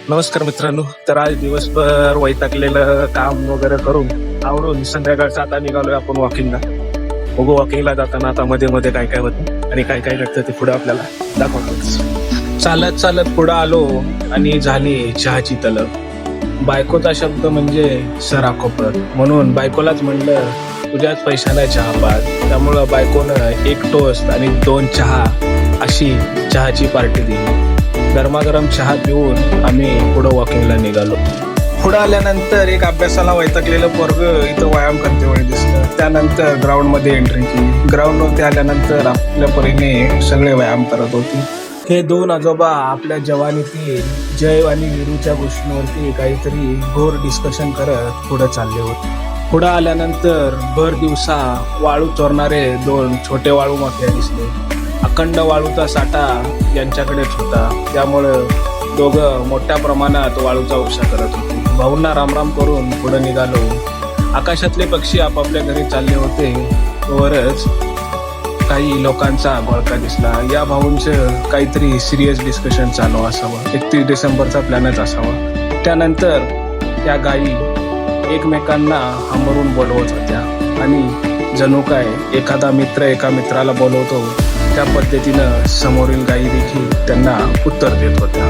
नमस्कार मित्रांनो. तर आज दिवसभर वैतागलेलं काम वगैरे करून आवरून संध्याकाळचं आता निघालोय आपण वॉकिंगला. बघू वॉकिंगला जाताना आता मध्ये मध्ये काय काय होतं आणि काय काय घडतं ते पुढे आपल्याला दाखवतोच. चालत चालत पुढं आलो आणि झाली चहाची तलब. बायकोचा शब्द म्हणजे सराखोपत, म्हणून बायकोलाच म्हणलं तुझ्याच पैशाला चहा पाज. त्यामुळं बायकोनं एक टोस्ट आणि 2 चहा अशी चहाची पार्टी दिली. गरमागरम चहा पिऊन आम्ही पुढं वॉकिंगला निघालो. पुढं आल्यानंतर एक अभ्यासाला वैतागलेलं पोरग इथं व्यायाम करते वेळी दिसलं. त्यानंतर ग्राउंडमध्ये एंट्री केली. ग्राउंडवरती आल्यानंतर आपल्या परीने सगळे व्यायाम करत होते. हे 2 आजोबा आपल्या जवानीतील जय आणि वीरूच्या गोष्टींवरती काहीतरी घोर डिस्कशन करत पुढे चालले होते. पुढं आल्यानंतर भर दिवसा वाळू चोरणारे 2 छोटे वाळू माफिया दिसले. अखंड वाळूचा साठा यांच्याकडेच होता, त्यामुळं दोघं मोठ्या प्रमाणात वाळूचा उपसा करत होते. भाऊंना रामराम करून पुढे निघालो. आकाशातले पक्षी आपापल्या घरी चालले होते. तोवरच काही लोकांचा घोळका दिसला. या भाऊंचं काहीतरी सिरियस डिस्कशन चालू असावं. 31 डिसेंबरचा प्लॅनच असावा. त्यानंतर त्या गायी एकमेकांना हांबरून बोलवत होत्या आणि जणू काय एखादा मित्र एका मित्राला बोलवतो त्या पद्धतीनं समोरील गायी देखील त्यांना उत्तर देत होत्या.